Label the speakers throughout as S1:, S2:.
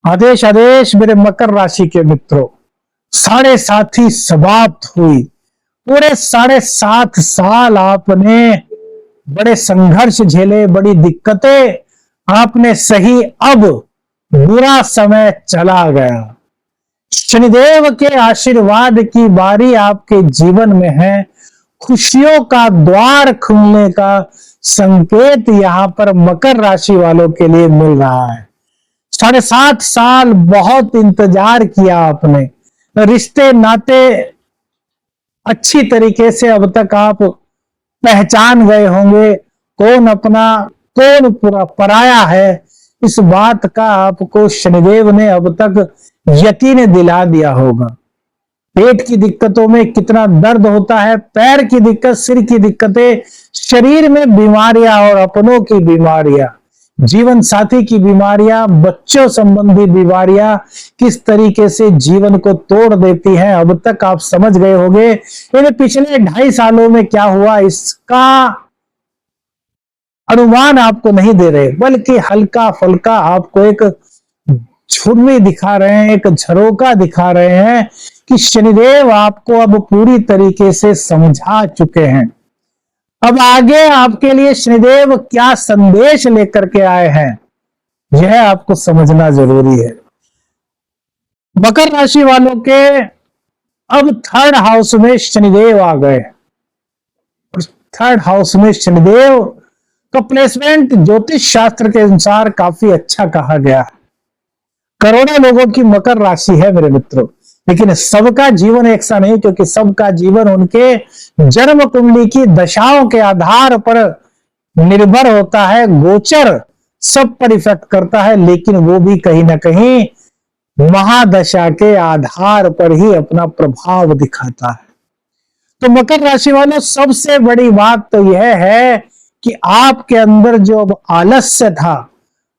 S1: आदेश आदेश मेरे मकर राशि के मित्रों, 7.5 समाप्त हुई। पूरे 7.5 साल आपने बड़े संघर्ष झेले, बड़ी दिक्कतें आपने सही। अब बुरा समय चला गया। शनिदेव के आशीर्वाद की बारी आपके जीवन में है। खुशियों का द्वार खुलने का संकेत यहां पर मकर राशि वालों के लिए मिल रहा है। 7.5 साल बहुत इंतजार किया आपने, रिश्ते नाते अच्छी तरीके से अब तक आप पहचान गए होंगे, कौन अपना कौन पूरा पराया है। इस बात का आपको शनिदेव ने अब तक यकीन दिला दिया होगा। पेट की दिक्कतों में कितना दर्द होता है, पैर की दिक्कत, सिर की दिक्कतें, शरीर में बीमारियां और अपनों की बीमारियां, जीवन साथी की बीमारियां, बच्चों संबंधी बीमारियां किस तरीके से जीवन को तोड़ देती हैं, अब तक आप समझ गए होंगे। इन पिछले 2.5 सालों में क्या हुआ इसका अनुमान आपको नहीं दे रहे, बल्कि हल्का फुल्का आपको एक छुर्री दिखा रहे हैं, एक झरोका दिखा रहे हैं कि शनिदेव आपको अब पूरी तरीके से समझा चुके हैं। अब आगे आपके लिए शनिदेव क्या संदेश लेकर के आए हैं, यह आपको समझना जरूरी है। मकर राशि वालों के अब 3rd हाउस में शनिदेव आ गए। 3rd हाउस में शनिदेव का प्लेसमेंट ज्योतिष शास्त्र के अनुसार काफी अच्छा कहा गया है। करोड़ों लोगों की मकर राशि है मेरे मित्रों, लेकिन सबका जीवन एक सा नहीं, क्योंकि सबका जीवन उनके जन्म कुंडली की दशाओं के आधार पर निर्भर होता है। गोचर सब पर इफेक्ट करता है, लेकिन वो भी कहीं ना कहीं महादशा के आधार पर ही अपना प्रभाव दिखाता है। तो मकर राशि वालों, सबसे बड़ी बात तो यह है कि आपके अंदर जो अब आलस्य था,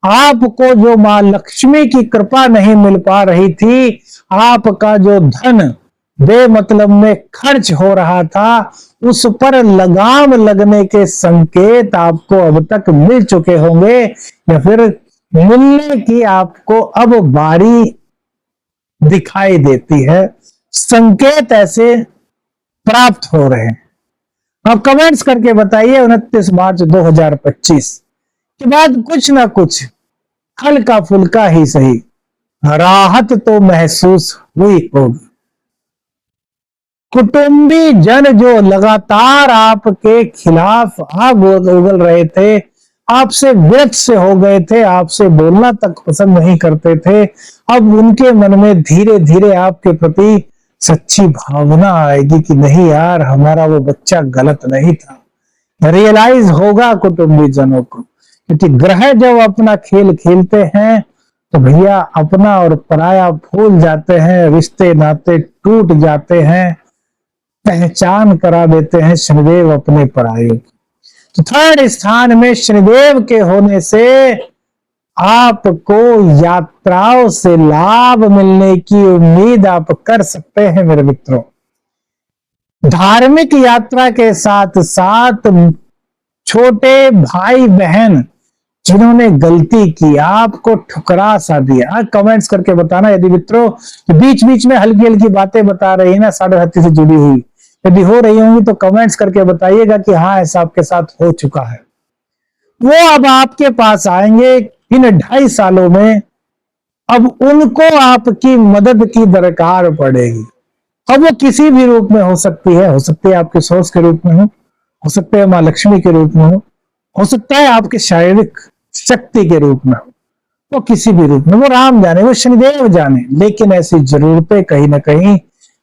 S1: आपको जो मां लक्ष्मी की कृपा नहीं मिल पा रही थी, आपका जो धन बेमतलब में खर्च हो रहा था, उस पर लगाम लगने के संकेत आपको अब तक मिल चुके होंगे, या फिर मिलने की आपको अब बारी दिखाई देती है। संकेत ऐसे प्राप्त हो रहे हैं। आप कमेंट्स करके बताइए 29 मार्च 2025 के बाद कुछ ना कुछ हल्का फुल्का ही सही राहत तो महसूस हुई होगी। कुटुंबी जन जो लगातार आपके खिलाफ आग उगल रहे थे, आपसे विरक्त से हो गए थे, आपसे बोलना तक पसंद नहीं करते थे, अब उनके मन में धीरे धीरे आपके प्रति सच्ची भावना आएगी कि नहीं यार, हमारा वो बच्चा गलत नहीं था। रियलाइज होगा कुटुंबी जनों को, क्योंकि ग्रह जब अपना खेल खेलते हैं तो भैया अपना और पराया भूल जाते हैं, रिश्ते नाते टूट जाते हैं, पहचान करा देते हैं शनिदेव अपने पराये। तो 3rd स्थान में शनिदेव के होने से आपको यात्राओं से लाभ मिलने की उम्मीद आप कर सकते हैं मेरे मित्रों। धार्मिक यात्रा के साथ साथ छोटे भाई बहन जिन्होंने गलती की, आपको ठुकरा सा दिया, कमेंट्स करके बताना। यदि मित्रों बीच बीच में हल्की हल्की बातें बता रही है ना 7.5 से जुड़ी हुई, यदि हो रही होंगी तो कमेंट्स करके बताइएगा कि हाँ ऐसा आपके साथ हो चुका है। वो अब आपके पास आएंगे इन 2.5 सालों में, अब उनको आपकी मदद की दरकार पड़ेगी। अब वो किसी भी रूप में हो सकती है आपके सोर्स के रूप में हो सकता है मां लक्ष्मी के रूप में हो सकता है आपके शारीरिक शक्ति के रूप में हो, वो किसी भी रूप में, वो राम जाने, वो शनिदेव जाने, लेकिन ऐसी जरूरतें कहीं ना कहीं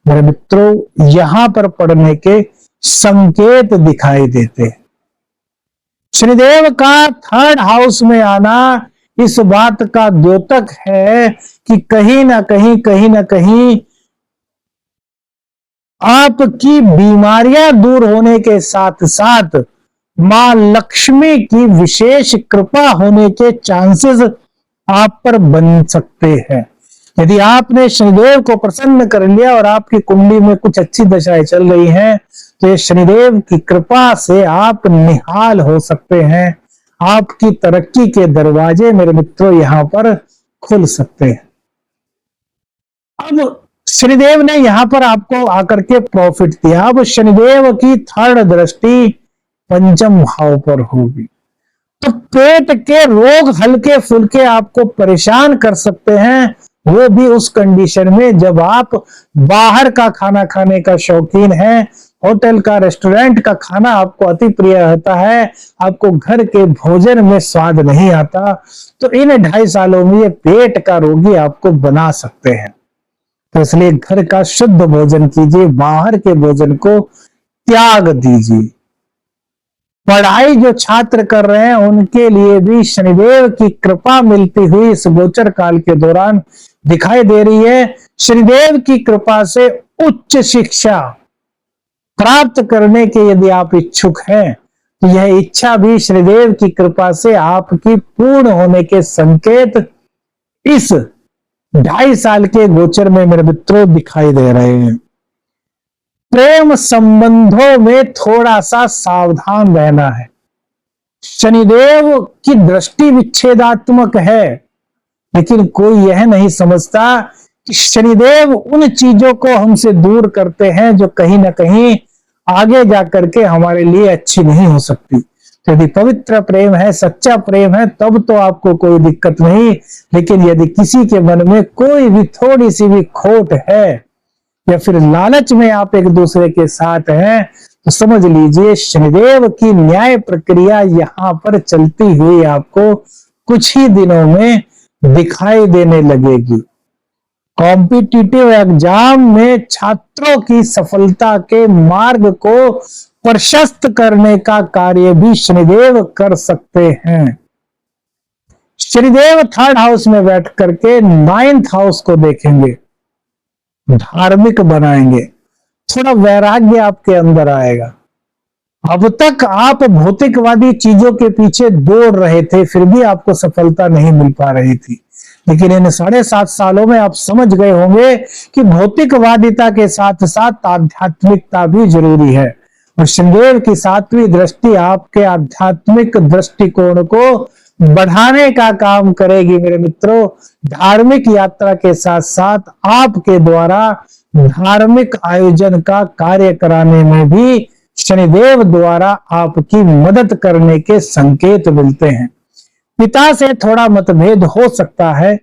S1: मेरे मित्रों यहां पर पड़ने के संकेत दिखाई देते हैं। शनिदेव का 3rd हाउस में आना इस बात का द्योतक है कि कहीं ना कहीं आपकी बीमारियां दूर होने के साथ साथ मां लक्ष्मी की विशेष कृपा होने के चांसेस आप पर बन सकते हैं। यदि आपने शनिदेव को प्रसन्न कर लिया और आपकी कुंडली में कुछ अच्छी दशाएं चल रही हैं, तो ये शनिदेव की कृपा से आप निहाल हो सकते हैं। आपकी तरक्की के दरवाजे मेरे मित्रों यहां पर खुल सकते हैं। अब शनिदेव ने यहां पर आपको आकर के प्रॉफिट दिया। अब शनिदेव की थर्ड दृष्टि पंचम भाव पर होगी, तो पेट के रोग हल्के फुल्के आपको परेशान कर सकते हैं, वो भी उस कंडीशन में जब आप बाहर का खाना खाने का शौकीन है, होटल का रेस्टोरेंट का खाना आपको अति प्रिय रहता है, आपको घर के भोजन में स्वाद नहीं आता, तो इन 2.5 सालों में ये पेट का रोगी आपको बना सकते हैं। तो इसलिए घर का शुद्ध भोजन कीजिए, बाहर के भोजन को त्याग दीजिए। पढ़ाई जो छात्र कर रहे हैं उनके लिए भी शनिदेव की कृपा मिलती हुई इस गोचर काल के दौरान दिखाई दे रही है। शनिदेव की कृपा से उच्च शिक्षा प्राप्त करने के यदि आप इच्छुक हैं तो यह इच्छा भी शनिदेव की कृपा से आपकी पूर्ण होने के संकेत इस 2.5 साल के गोचर में मेरे मित्रों दिखाई दे रहे हैं। प्रेम संबंधों में थोड़ा सा सावधान रहना है। शनिदेव की दृष्टि विच्छेदात्मक है, लेकिन कोई यह नहीं समझता कि शनिदेव उन चीजों को हमसे दूर करते हैं जो कहीं ना कहीं आगे जाकर के हमारे लिए अच्छी नहीं हो सकती। तो यदि पवित्र प्रेम है, सच्चा प्रेम है, तब तो आपको कोई दिक्कत नहीं, लेकिन यदि किसी के मन में कोई भी थोड़ी सी भी खोट है या फिर लालच में आप एक दूसरे के साथ हैं, तो समझ लीजिए शनिदेव की न्याय प्रक्रिया यहां पर चलती हुई आपको कुछ ही दिनों में दिखाई देने लगेगी। कॉम्पिटिटिव एग्जाम में छात्रों की सफलता के मार्ग को प्रशस्त करने का कार्य भी शनिदेव कर सकते हैं। शनिदेव 3rd हाउस में बैठ करके 9th हाउस को देखेंगे, धार्मिक बनाएंगे, थोड़ा वैराग्य आपके अंदर आएगा। अब तक आप भौतिकवादी चीजों के पीछे दौड़ रहे थे, फिर भी आपको सफलता नहीं मिल पा रही थी, लेकिन इन 7.5 सालों में आप समझ गए होंगे कि भौतिकवादिता के साथ साथ आध्यात्मिकता भी जरूरी है, और शनिदेव की 7वीं दृष्टि आपके आध्यात्मिक दृष्टिकोण को बढ़ाने का काम करेगी। मेरे मित्रों, धार्मिक यात्रा के साथ साथ आपके द्वारा धार्मिक आयोजन का कार्य कराने में भी शनिदेव द्वारा आपकी मदद करने के संकेत मिलते हैं। पिता से थोड़ा मतभेद हो सकता है,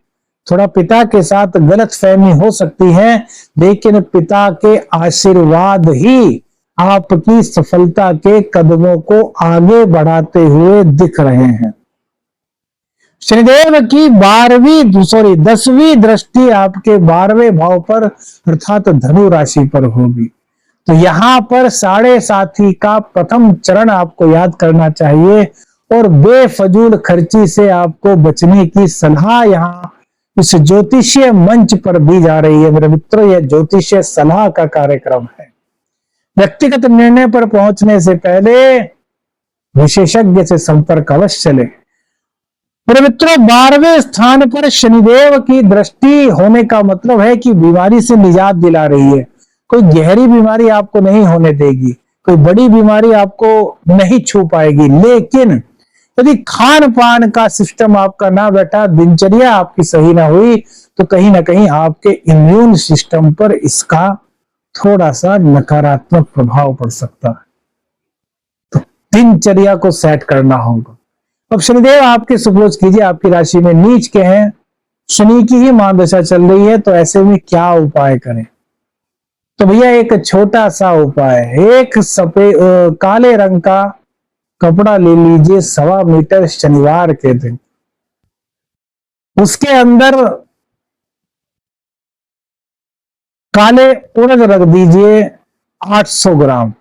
S1: थोड़ा पिता के साथ गलतफहमी हो सकती है, लेकिन पिता के आशीर्वाद ही आपकी सफलता के कदमों को आगे बढ़ाते हुए दिख रहे हैं। शनिदेव की 10वीं दृष्टि आपके 12वें भाव पर अर्थात धनु राशि पर होगी। तो यहां पर 7.5 का प्रथम चरण आपको याद करना चाहिए, और बेफजूल खर्ची से आपको बचने की सलाह यहां इस ज्योतिषीय मंच पर दी जा रही है। मेरे मित्रों, यह ज्योतिषीय सलाह का कार्यक्रम है। व्यक्तिगत निर्णय पर पहुंचने से पहले विशेषज्ञ से संपर्क अवश्य लें। मेरे मित्रों, 12वें स्थान पर शनिदेव की दृष्टि होने का मतलब है कि बीमारी से निजात दिला रही है। कोई गहरी बीमारी आपको नहीं होने देगी, कोई बड़ी बीमारी आपको नहीं छू पाएगी, लेकिन यदि खान पान का सिस्टम आपका ना बैठा, दिनचर्या आपकी सही ना हुई, तो कहीं ना कहीं आपके इम्यून सिस्टम पर इसका थोड़ा सा नकारात्मक प्रभाव पड़ सकता है। तो दिनचर्या को सेट करना होगा। अब शनिदेव आपके सुप्रोज कीजिए, आपकी राशि में नीच के हैं, शनि की ही महादशा चल रही है, तो ऐसे में क्या उपाय करें? तो भैया एक छोटा सा उपाय, एक काले रंग का कपड़ा ले लीजिए 1.25 मीटर शनिवार के दिन, उसके अंदर काले उड़द रख दीजिए 800 ग्राम,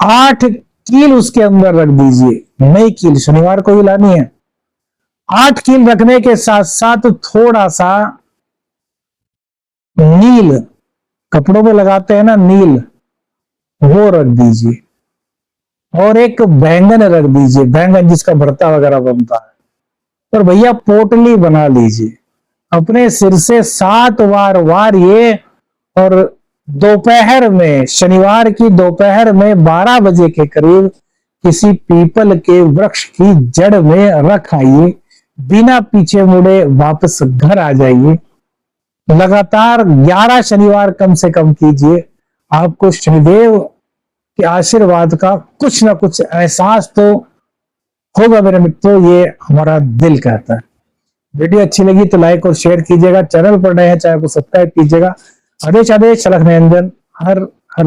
S1: 8 कील उसके अंदर रख दीजिए, नई कील शनिवार को ही लानी है। 8 कील रखने के साथ साथ थोड़ा सा नील, कपड़ों में लगाते हैं ना नील, वो रख दीजिए, और एक बैंगन रख दीजिए, बैंगन जिसका भरता वगैरह बनता है। और भैया पोटली बना लीजिए, अपने सिर से 7 बार वारिए, और दोपहर में, शनिवार की दोपहर में 12 बजे के करीब किसी पीपल के वृक्ष की जड़ में रख आइए। बिना पीछे मुड़े वापस घर आ जाइए। लगातार 11 शनिवार कम से कम कीजिए, आपको शनिदेव के आशीर्वाद का कुछ ना कुछ एहसास तो होगा मेरे मित्रों, ये हमारा दिल कहता है। वीडियो अच्छी लगी तो लाइक और शेयर कीजिएगा, चैनल पर नए हैं चैनल को सब्सक्राइब कीजिएगा। आदेश आदेश अलख निरंजन, हर हर